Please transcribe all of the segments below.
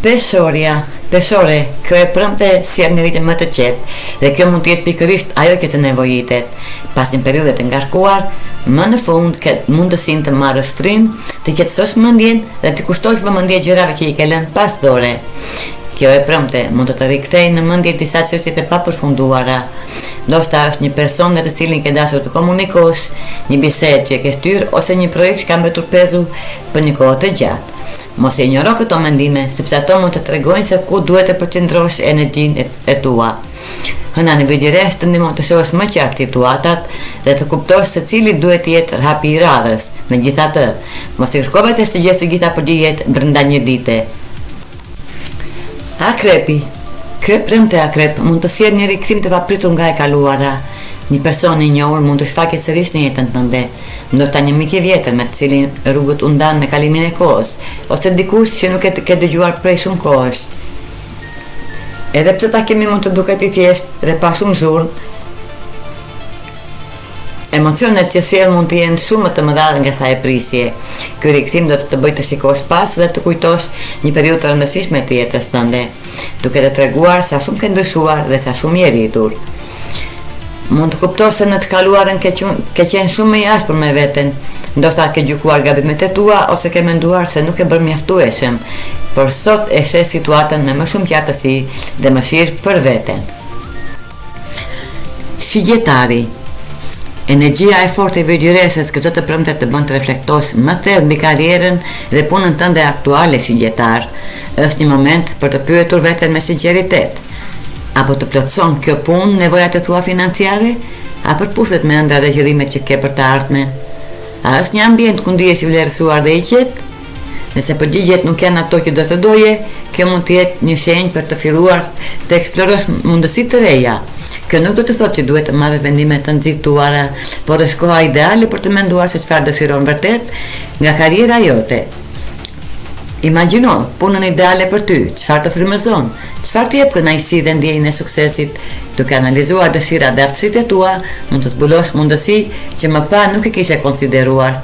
Peshore, kjo e prëmte sjell një ritëm më të qetë dhe kjo mund të jetë pikërisht ajo që të nevojitet. Pas një periudhe të ngarkuar, më në fund ke mundësinë të marrësh frym, të qetësosh mendjen dhe të kushtosh vëmendje gjërave që i ke lënë pas dore. Kjo e prëmte mund të rikthejë në mendje disa çështje të papërfunduara. Ndoshta është një person me të cilin ke dashur të komunikosh, një bisedë që ke shtyr ose një projekt që ka mbetur pezul për një kohë të gjatë. Mos e injoro këto mendime, sepse ato mund të tregojnë se ku duhet të përqendrosh energjinë e tua. Hëna në vëgjëresh të ndihmon të shohësh më qartë situatat dhe të kuptosh se cili duhet të jetë rapi i radhës. Megjithatë, mos i kërkove të zgjedhësh të gjitha përgjigjet brenda një dite. Akrepi. Kjo premte akrep mund të sjellë një rikthim të papritur nga e kaluara. Një person i njohur mund të shfaqet sërish në jetën tënde, ndoshta një mik i vjetër me të cilin rrugët u ndan me kalimin e kohës, ose dikush që nuk e ke dëgjuar prej shumë kohësh. Edhe pse takimi mund të duket i thjeshtë dhe pa shumë zurmë, emocionet që sjell mund të jenë shumë më të mëdha nga sa e prisje. Ky rikthim do të bëjë të shikosh pas dhe të kujtosh një periudhë të rëndësishme të jetës tënde, duke të treguar sa shumë ke ndryshuar dhe sa shumë je rritur. Mund të kuptosh se në të kaluarën ke qenë shumë më i ashpër me veten, ndoshta ke gjykuar gabimet e tua ose ke menduar se nuk e bën mjaftueshëm, por sot e sheh situatën me më shumë qartësi dhe mëshirë për veten. Shigjetari. Energjia e fortë e vëgjëresës këtë të premte të bën të reflektosh më thellë mbi karrierën dhe punën tënde aktuale shigjetar. Është një moment për të pyetur veten me sinqeritet. Apo të plotson kjo punë nevojat e tua financiare? Apo përputhet me ëndrat dhe qëllimet që ke për të ardhmen? A është një ambient ku ndihesh i vlerësuar dhe i qetë? Nëse përgjigjet nuk janë ato që do të doje, kjo mund të jetë një shenjë për të filluar të eksplorosh mundësi të reja. Kjo nuk do të thotë që duhet të marrësh vendime të nxittuara, por është koha ideale për të menduar se çfarë dëshiron vërtet nga karriera jote. Imagjino punën ideale për ty, çfarë të frymëzon, çfarë të jep kënaqësi dhe ndjenjën e suksesit. Duke analizuar dëshirat dhe aftësitë e tua, mund të zbulosh mundësi që më parë nuk e kishe konsideruar.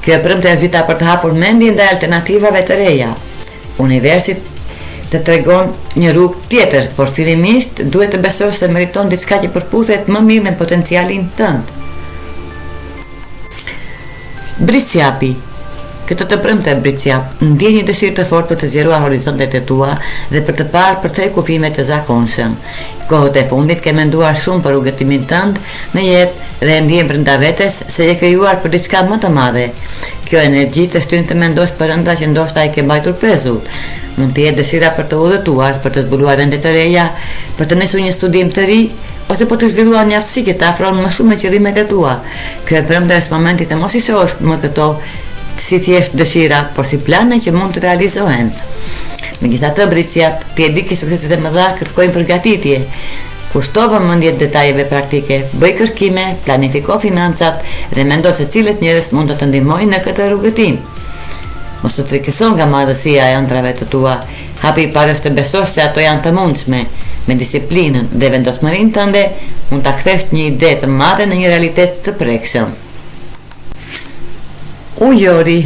Kjo e premte është dita për të hapur mendjen ndaj alternativave të reja. Universi të tregon një rrugë tjetër, por fillimisht duhet të besosh se meriton diçka që përputhet më mirë me potencialin tënd. Britsjapi. Këtë të premte Britsjap, ndjen një dëshirë të fortë për të zgjeruar horizontet e tua dhe për të parë përtej kufime të zakonshëm. Kohët e fundit ke menduar shumë për rrugëtimin tënd në jetë dhe e ndjen brenda vetes se je krijuar për diçka më të madhe. Kjo energji të shtyn të mendosh për ëndra që ndoshta i ke mbajtur pezull. Mund të jetë dëshira për të udhëtuar, për të zbuluar ende të reja, për të nisur një studim të ri, ose për të zhvilluar një aftësi që të afron më shumë me qëllimet e tua. Kjo e premte është momenti të mos i shohësh më këto si thjesht dëshira, por si plane që mund të realizohen. Megjithatë, Britsjap, ti e di që sukseset e mëdha kërkojnë përgatitje. Kushto vëmendje detajeve praktike, bëj kërkime, planifiko financat dhe mendo se cilët njerëz mund të të ndihmojnë në këtë rrugëtim. Mos të frikëson nga madhësia e ëndrave të tua. Hapi i parë është të besosh se ato janë të mundshme. Me disiplinën dhe vendosmërinë tënde mund ta kthesh një ide të madhe në një realitet të prekshëm. Ujori.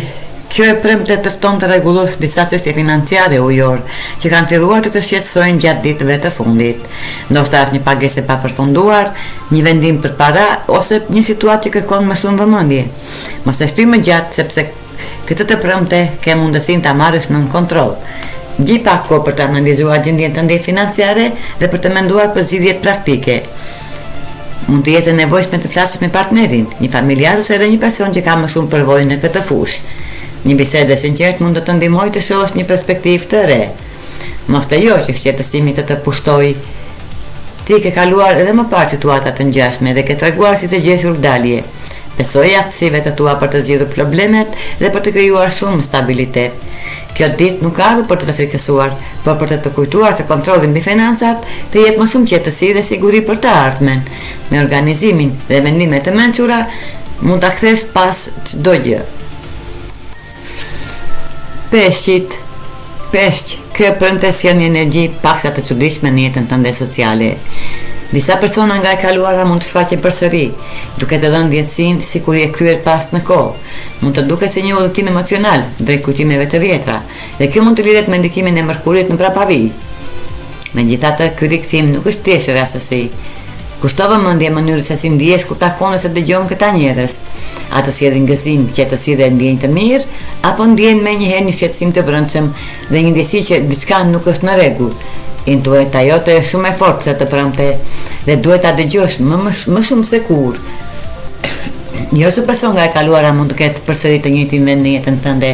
Kjo e premte të fton të rregullosh disa çështje financiare ujor, që kanë filluar të të shqetësojnë gjatë ditëve të fundit. Ndoshta është një pagesë e papërfunduar, një vendim për para ose një situatë që kërkon më shumë vëmendje. Mos e shtyj më gjatë sepse këtë të premte ke mundësinë ta marrësh nën kontroll. Gjej pak kohë për të analizuar gjendjen tënde financiare dhe për të menduar për zgjidhjet praktike. Mund të jetë e nevojshme të flasësh me partnerin, një familjar ose edhe një person që ka më shumë përvojë në këtë fushë. Një bisedë e sinqertë mund të të ndihmojë të shohësh një perspektivë të re. Mos të jo që shqetësimi të pushtojë. Ti ke kaluar edhe më parë situata të ngjashme dhe ke treguar si të gjeshur dalje. Besoje aftësive të tua për të zgjidhur problemet dhe për të krijuar shumë stabilitet. Kjo ditë nuk ka ardhur për të frikësuar, por për të kujtuar se kontrolli mbi financat të jep më shumë qetësi dhe siguri për të ardhmen. Me organizimin dhe vendimet të mençura mund ta kthesh pas çdo gjë. Peshqit. Kjo premte sjell një energji paksa të çuditshme në jetën tënde sociale. Disa persona nga e kaluara mund të shfaqen përsëri, duke të dhënë ndjesinë sikur je kthyer pas në kohë. Mund të duket si një udhëtim emocional drejt kujtimeve të vjetra, dhe kjo mund të lidhet me ndikimin e Mërkurit në prapavijë. Megjithatë, ky rikthim nuk është thjesht rastësi. Kushtova mendje mënyrës se si ndihesh kur takon ose dëgjon këta njerëz. Ata sjellin gëzim, qetësi dhe ndjenjë të mirë, apo ndjen menjëherë një shqetësim të brendshëm dhe një ndjesi që diçka nuk është në rregull. Intuita jote është shumë e fortë të premte dhe duhet ta dëgjosh më shumë se kur. Jo se persona e kaluara mund të ketë përsëri të njëjtin vend në jetën tënde.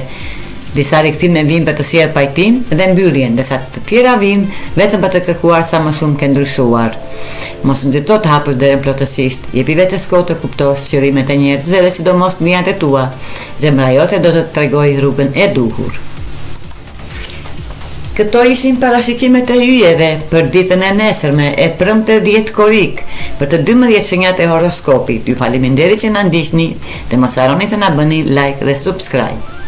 Disa rikthime vijnë për të sjellë pajtim dhe mbyllje, ndërsa të tjera vijnë vetëm për të kërkuar sa më shumë ke ndryshuar. Mos nxito të hapësh derën plotësisht, jepi vetes kohë të kuptosh qëllimet e njerëzve dhe sidomos mijat e tua. Zemra jote do të të tregojë rrugën e duhur. Këto ishin parashikimet e yjeve për ditën e nesërme e premte 10 korik për të 12 shenjat e horoskopit. Ju faleminderit që na ndiqni dhe mos harroni të na bëni like dhe subscribe.